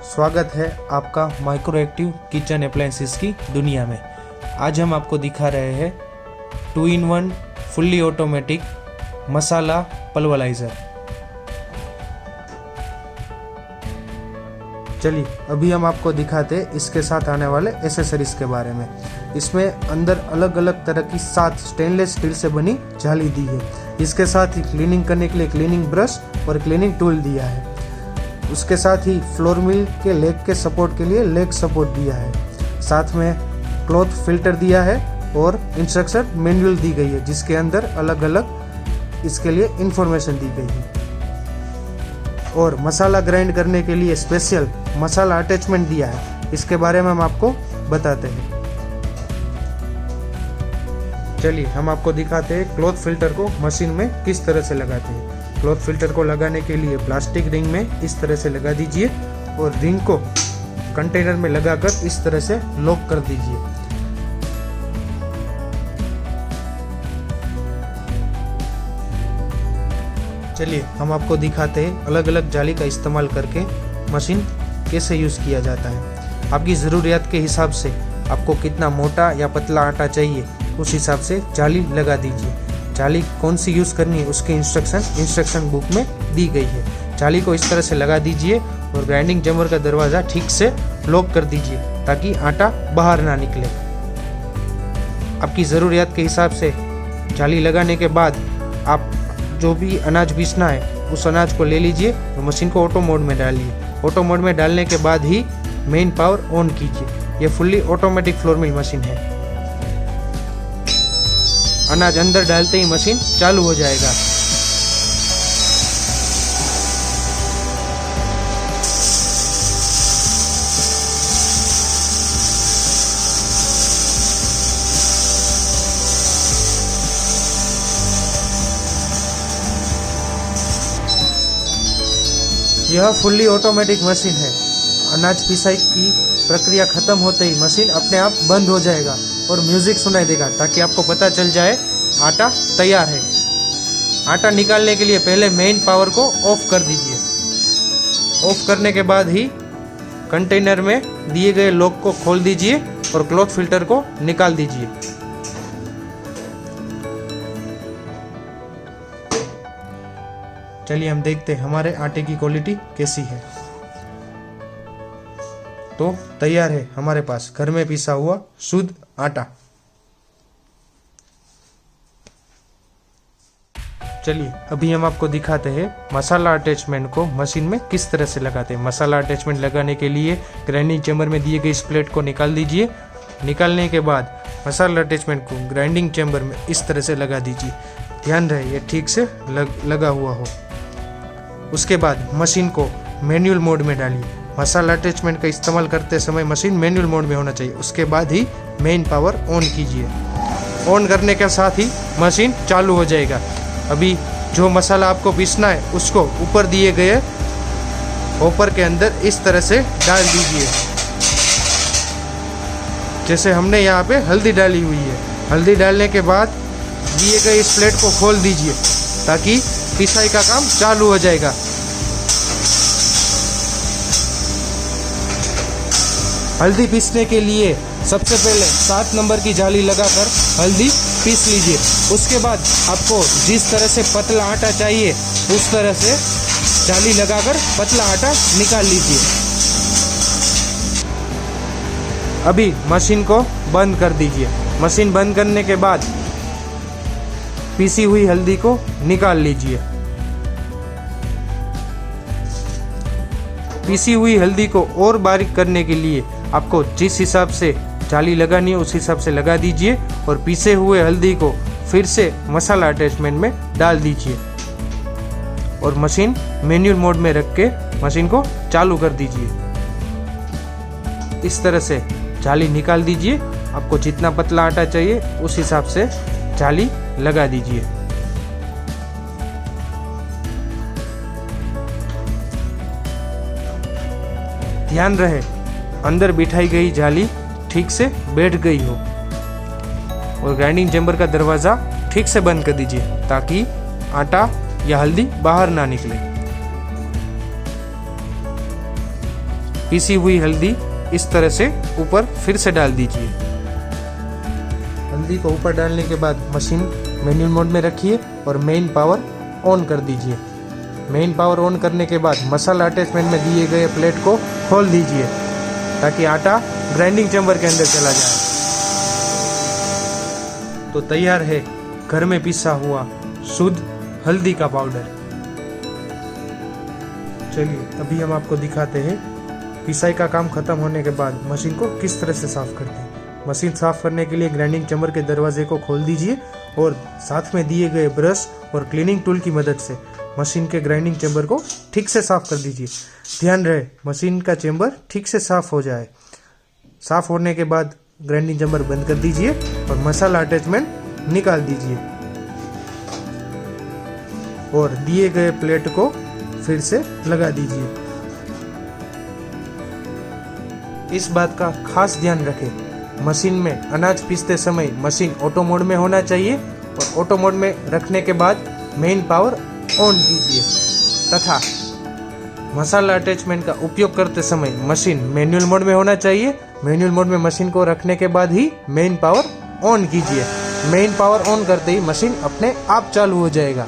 स्वागत है आपका माइक्रो एक्टिव किचन अप्लायंसेस की दुनिया में। आज हम आपको दिखा रहे हैं 2-in-1 फुल्ली ऑटोमेटिक मसाला पल्वराइज़र। चलिए अभी हम आपको दिखाते हैं इसके साथ आने वाले एसेसरीज के बारे में। इसमें अंदर अलग अलग तरह की 7 स्टेनलेस स्टील से बनी जाली दी है। इसके साथ ही क्लीनिंग करने के लिए क्लीनिंग ब्रश और क्लीनिंग टूल दिया है। उसके साथ ही फ्लोर मिल के लेग के सपोर्ट के लिए लेग सपोर्ट दिया है। साथ में क्लॉथ फिल्टर दिया है और इंस्ट्रक्शन मैनुअल दी गई है जिसके अंदर अलग अलग इसके लिए इंफॉर्मेशन दी गई है। और मसाला ग्राइंड करने के लिए स्पेशल मसाला अटैचमेंट दिया है, इसके बारे में हम आपको बताते हैं। चलिए हम आपको दिखाते हैं क्लॉथ फिल्टर को मशीन में किस तरह से लगाते हैं। क्लॉथ फिल्टर को लगाने के लिए प्लास्टिक रिंग में इस तरह से लगा दीजिए और रिंग को कंटेनर में लगाकर इस तरह से लॉक कर दीजिए। चलिए हम आपको दिखाते हैं अलग अलग जाली का इस्तेमाल करके मशीन कैसे यूज़ किया जाता है। आपकी ज़रूरियात के हिसाब से आपको कितना मोटा या पतला आटा चाहिए उस हिसाब से जाली लगा दीजिए। जाली कौन सी यूज़ करनी है उसकी इंस्ट्रक्शन बुक में दी गई है। जाली को इस तरह से लगा दीजिए और ग्राइंडिंग चैम्बर का दरवाज़ा ठीक से लॉक कर दीजिए ताकि आटा बाहर ना निकले। आपकी ज़रूरियात के हिसाब से जाली लगाने के बाद आप जो भी अनाज पीसना है उस अनाज को ले लीजिए और मशीन को ऑटो मोड में डालिए। ऑटो मोड में डालने के बाद ही मेन पावर ऑन कीजिए। यह fully automatic flour mill machine है। अनाज अंदर डालते ही मशीन चालू हो जाएगा। यह फुल्ली ऑटोमेटिक मशीन है। अनाज पिसाई की प्रक्रिया खत्म होते ही मशीन अपने आप बंद हो जाएगा और म्यूजिक सुनाई देगा ताकि आपको पता चल जाए आटा तैयार है। आटा निकालने के लिए पहले मेन पावर को ऑफ कर दीजिए। ऑफ करने के बाद ही कंटेनर में दिए गए लॉक को खोल दीजिए और क्लॉथ फिल्टर को निकाल दीजिए। चलिए हम देखते हैं हमारे आटे की क्वालिटी कैसी है। तो तैयार है हमारे पास घर में पिसा हुआ शुद्ध आटा। चलिए अभी हम आपको दिखाते हैं मसाला अटैचमेंट को मशीन में किस तरह से लगाते हैं। मसाला अटैचमेंट लगाने के लिए ग्राइंडिंग चैम्बर में दिए गए इस प्लेट को निकाल दीजिए। निकालने के बाद मसाला अटैचमेंट को ग्राइंडिंग चैम्बर में इस तरह से लगा दीजिए। ध्यान रहे ये ठीक से लगा हुआ हो। उसके बाद मशीन को मैनुअल मोड में डालिए। मसाला अटैचमेंट का इस्तेमाल करते समय मशीन मैनुअल मोड में होना चाहिए। उसके बाद ही मेन पावर ऑन कीजिए। ऑन करने के साथ ही मशीन चालू हो जाएगा। अभी जो मसाला आपको पीसना है उसको ऊपर दिए गए हॉपर के अंदर इस तरह से डाल दीजिए। जैसे हमने यहाँ पे हल्दी डाली हुई है। हल्दी डालने के बाद दिए गए इस प्लेट को खोल दीजिए ताकि पिसाई का काम चालू हो जाएगा। हल्दी पीसने के लिए सबसे पहले 7 नंबर की जाली लगाकर हल्दी पीस लीजिए। उसके बाद आपको जिस तरह से पतला आटा चाहिए उस तरह से जाली लगाकर पतला आटा निकाल लीजिए। अभी मशीन को बंद कर दीजिए। मशीन बंद करने के बाद पीसी हुई हल्दी को निकाल लीजिए। पीसी हुई हल्दी को और बारीक करने के लिए आपको जिस हिसाब से जाली लगानी है उस हिसाब से लगा दीजिए और पीसे हुए हल्दी को फिर से मसाला अटैचमेंट में डाल दीजिए और मशीन मैनुअल मोड में रख के मशीन को चालू कर दीजिए। इस तरह से जाली निकाल दीजिए। आपको जितना पतला आटा चाहिए उस हिसाब से जाली लगा दीजिए। ध्यान रहे अंदर बिठाई गई जाली ठीक से बैठ गई हो और ग्राइंडिंग चैम्बर का दरवाज़ा ठीक से बंद कर दीजिए ताकि आटा या हल्दी बाहर ना निकले। पीसी हुई हल्दी इस तरह से ऊपर फिर से डाल दीजिए। हल्दी को ऊपर डालने के बाद मशीन मैनुअल मोड में रखिए और मेन पावर ऑन कर दीजिए। मेन पावर ऑन करने के बाद मसाला अटैचमेंट में दिए गए प्लेट को खोल दीजिए ताकि आटा ग्राइंडिंग चेम्बर के अंदर चला जाए। तो तैयार है घर में पिसा हुआ शुद्ध हल्दी का पाउडर। चलिए अभी हम आपको दिखाते हैं पिसाई का काम खत्म होने के बाद मशीन को किस तरह से साफ करते हैं। मशीन साफ करने के लिए ग्राइंडिंग चेम्बर के दरवाजे को खोल दीजिए और साथ में दिए गए ब्रश और क्लीनिंग टूल की मदद से मशीन के ग्राइंडिंग चेम्बर को ठीक से साफ कर दीजिए। ध्यान रहे मशीन का चेम्बर ठीक से साफ हो जाए। साफ होने के बाद ग्राइंडिंग चेम्बर बंद कर दीजिए और मसाला अटैचमेंट निकाल दीजिए और दिए गए प्लेट को फिर से लगा दीजिए। इस बात का खास ध्यान रखें, मशीन में अनाज पीसते समय मशीन ऑटो मोड में होना चाहिए और ऑटो मोड में रखने के बाद मेन पावर ऑन कीजिए तथा मसाला अटैचमेंट का उपयोग करते समय मशीन मैनुअल मोड में होना चाहिए। मैनुअल मोड में मशीन को रखने के बाद ही मेन पावर ऑन कीजिए। मेन पावर ऑन करते ही मशीन अपने आप चालू हो जाएगा।